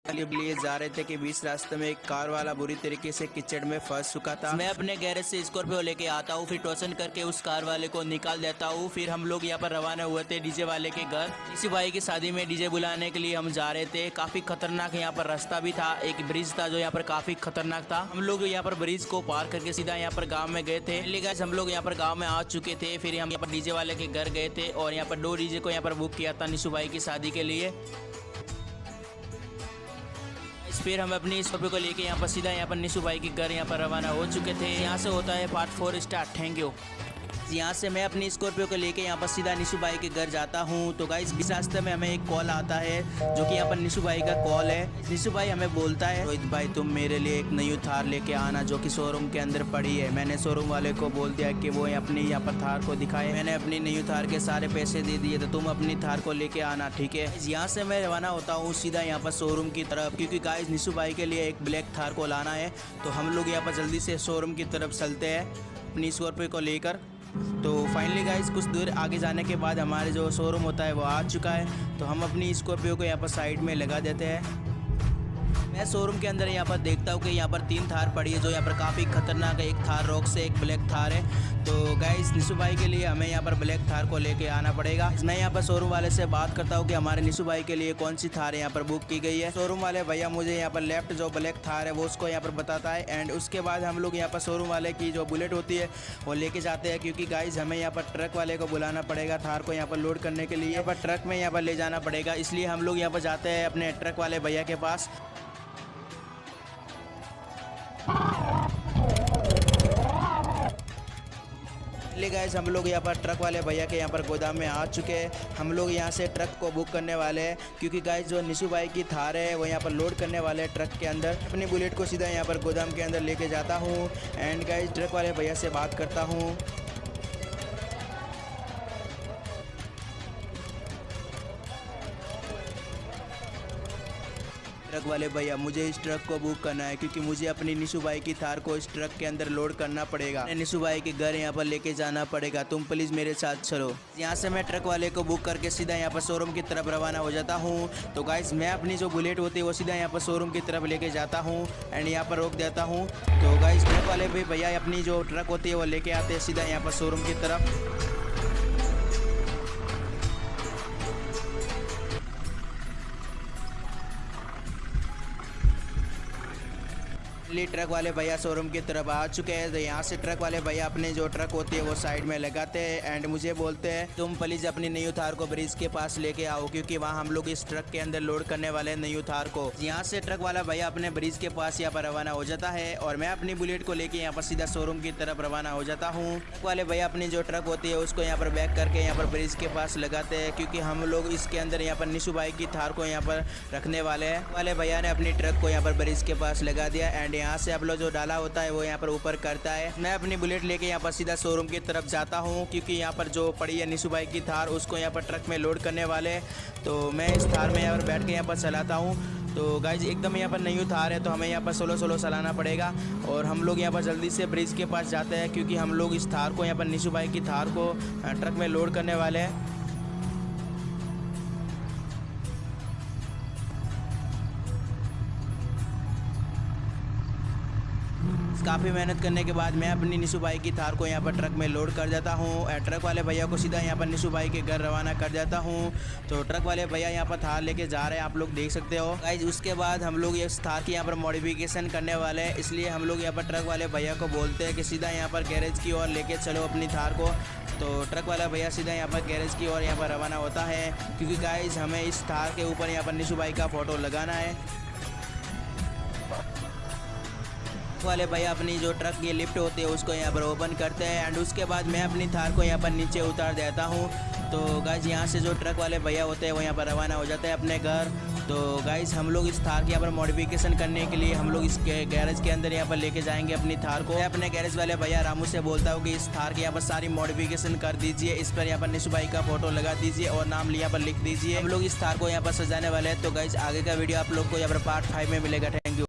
लिए जा रहे थे कि बीच रास्ते में एक कार वाला बुरी तरीके से कीचड़ में फंस चुका था। मैं अपने गैरेज से स्कॉर्पियो लेके आता हूँ, फिर टोसन करके उस कार वाले को निकाल देता हूँ। फिर हम लोग यहाँ पर रवाना हुए थे डीजे वाले के घर। इसी भाई की शादी में डीजे बुलाने के लिए हम जा रहे थे। काफी खतरनाक यहाँ पर रास्ता भी था, एक ब्रिज था जो यहाँ पर काफी खतरनाक था। हम लोग यहाँ पर ब्रिज को पार करके सीधा यहाँ पर गाँव में गए थे। गाइस हम लोग यहाँ पर गाँव में आ चुके थे। फिर हम यहाँ पर डीजे वाले के घर गए थे और यहाँ पर 2 डीजे को यहाँ पर बुक किया था निशु भाई की शादी के लिए। फिर हम अपनी स्कॉर्पियो को लेके यहाँ पर सीधा यहाँ पर निशु भाई के घर यहाँ पर रवाना हो चुके थे। यहाँ से होता है पार्ट 4 स्टार्ट। Thank you. यहाँ से मैं अपनी स्कॉर्पियो को लेके यहाँ पर सीधा निशु भाई के घर जाता हूँ। तो गाइस इस रास्ते में हमें एक कॉल आता है जो कि यहाँ पर निशु भाई का कॉल है। निशु भाई हमें बोलता है, रोहित भाई तुम मेरे लिए एक नई थार लेके आना जो कि शोरूम के अंदर पड़ी है। मैंने शोरूम वाले को बोल दिया कि वो अपनी यहाँ पर थार को दिखाए। मैंने अपनी नई थार के सारे पैसे दे दिए, तो तुम अपनी थार को लेके आना, ठीक है। यहाँ से मैं रवाना होता हूँ सीधा यहाँ पर शोरूम की तरफ, क्योंकि गाइस निशु भाई के लिए एक ब्लैक थार को लाना है। तो हम लोग यहाँ पर जल्दी से शोरूम की तरफ चलते हैं अपनी स्कॉर्पियो को लेकर। तो फाइनली गाइस कुछ दूर आगे जाने के बाद हमारे जो शोरूम होता है वो आ चुका है। तो हम अपनी स्कॉर्पियो को यहाँ पर साइड में लगा देते हैं। मैं शोरूम के अंदर यहाँ पर देखता हूँ कि यहाँ पर 3 थार पड़ी है जो यहाँ पर काफ़ी खतरनाक है। एक थार रॉक से, एक ब्लैक थार है। तो गाइस निशु भाई के लिए हमें यहाँ पर ब्लैक थार को लेके आना पड़ेगा। मैं यहाँ पर शोरूम वाले से बात करता हूँ कि हमारे निशु भाई के लिए कौन सी थार यहाँ पर बुक की गई है। शोरूम वाले भैया मुझे यहाँ पर लेफ्ट जो ब्लैक थार है वो उसको यहाँ पर बताता है। एंड उसके बाद हम लोग यहाँ पर शोरूम वाले की जो बुलेट होती है वो लेके जाते हैं, क्योंकि गाइस हमें यहाँ पर ट्रक वाले को बुलाना पड़ेगा थार को यहाँ पर लोड करने के लिए। यहाँ पर ट्रक में यहाँ पर ले जाना पड़ेगा, इसलिए हम लोग यहाँ पर जाते हैं अपने ट्रक वाले भैया के पास। गाइस हम लोग यहाँ पर ट्रक वाले भैया के यहाँ पर गोदाम में आ चुके हैं। हम लोग यहाँ से ट्रक को बुक करने वाले हैं, क्योंकि गाइस जो निशु भाई की थार है वो यहाँ पर लोड करने वाले हैं ट्रक के अंदर। अपनी बुलेट को सीधा यहाँ पर गोदाम के अंदर लेके जाता हूँ। एंड गाइस ट्रक वाले भैया से बात करता हूँ। ट्रक वाले भैया मुझे इस ट्रक को बुक करना है, क्योंकि मुझे अपनी निशु भाई की थार को इस ट्रक के अंदर लोड करना पड़ेगा। निशु भाई के घर यहाँ पर लेके जाना पड़ेगा, तुम प्लीज मेरे साथ चलो। यहाँ से मैं ट्रक वाले को बुक करके सीधा यहाँ पर शोरूम की तरफ रवाना हो जाता हूँ। तो गाइस मैं अपनी जो बुलेट होती है वो सीधा यहाँ पर शोरूम की तरफ लेके जाता हूँ एंड यहाँ पर रोक देता हूँ। तो गाइस ट्रक वाले भी भैया अपनी जो ट्रक होती है वो लेके आते हैं सीधा यहाँ पर शोरूम की तरफ। ट्रक वाले भैया शोरूम की तरफ आ चुके हैं। तो यहाँ से ट्रक वाले भैया अपने जो ट्रक होती है वो साइड में लगाते हैं एंड मुझे बोलते हैं तुम प्लीज अपनी नई थार को ब्रिज के पास लेके आओ, क्योंकि वहाँ हम लोग इस ट्रक के अंदर लोड करने वाले हैं नई थार को। यहाँ से ट्रक वाला भैया अपने ब्रिज के पास यहाँ पर रवाना हो जाता है और मैं अपनी बुलेट को लेके यहाँ पर सीधा शोरूम की तरफ रवाना हो जाता हूँ। ट्रक वाले भैया अपनी जो ट्रक होती है उसको यहाँ पर बैक करके यहाँ पर ब्रिज के पास लगाते हैं, क्योंकि हम लोग इसके अंदर यहाँ पर निशु भाई की थार को यहाँ पर रखने वाले हैं। वाले भैया ने अपनी ट्रक को यहाँ पर ब्रिज के पास लगा दिया एंड यहाँ से आप लोग जो डाला होता है वो यहाँ पर ऊपर करता है। मैं अपनी बुलेट लेके यहाँ पर सीधा शोरूम की तरफ जाता हूँ, क्योंकि यहाँ पर जो पड़ी है निशु भाई की थार उसको यहाँ पर ट्रक में लोड करने वाले। तो मैं इस थार में यहाँ पर बैठ के यहाँ पर चलाता हूँ। तो गाइज एकदम यहाँ पर नई थार है तो हमें यहाँ पर सोलो चलाना पड़ेगा और हम लोग यहाँ पर जल्दी से ब्रिज के पास जाते हैं, क्योंकि हम लोग इस थार को यहाँ पर निशु भाई की थार को ट्रक में लोड करने वाले हैं। काफ़ी मेहनत करने के बाद मैं अपनी निशु भाई की थार को यहाँ पर ट्रक में लोड कर देता हूँ। ट्रक वाले भैया को सीधा यहाँ पर निशु भाई के घर रवाना कर देता हूँ। तो ट्रक वाले भैया यहाँ पर थार लेके जा रहे हैं, आप लोग देख सकते हो गाइज। उसके बाद हम लोग इस थार की यहाँ पर मॉडिफिकेशन करने वाले हैं, इसलिए हम लोग यहाँ पर ट्रक वाले भैया को बोलते हैं कि सीधा यहाँ पर गैरेज की ओर लेके चलो अपनी थार को। तो ट्रक वाला भैया सीधा यहाँ पर गैरेज की ओर यहाँ पर रवाना होता है, क्योंकि गाइज हमें इस थार के ऊपर यहाँ पर निशु भाई का फोटो लगाना है। वाले भैया अपनी जो ट्रक की लिफ्ट होती है उसको यहाँ पर ओपन करते हैं एंड उसके बाद मैं अपनी थार को यहाँ पर नीचे उतार देता हूँ। तो गाइज यहाँ से जो ट्रक वाले भैया होते हैं वो यहाँ पर रवाना हो जाते हैं अपने घर। तो गाइज हम लोग इस थार की यहाँ पर मॉडिफिकेशन करने के लिए हम लोग इस गैरेज के अंदर यहाँ पर लेके जाएंगे अपनी थार को। मैं अपने गैरेज वाले भैया रामू से बोलता हूँ कि इस थार की यहाँ पर सारी मॉडिफिकेशन कर दीजिए, इस पर यहाँ पर निशु भाई का फोटो लगा दीजिए और नाम यहाँ पर लिख दीजिए। हम लोग इस थार को यहाँ पर सजाने वाले हैं। तो गाइज आगे का वीडियो आप लोग को यहाँ पर पार्ट 5 में मिलेगा। Thank you.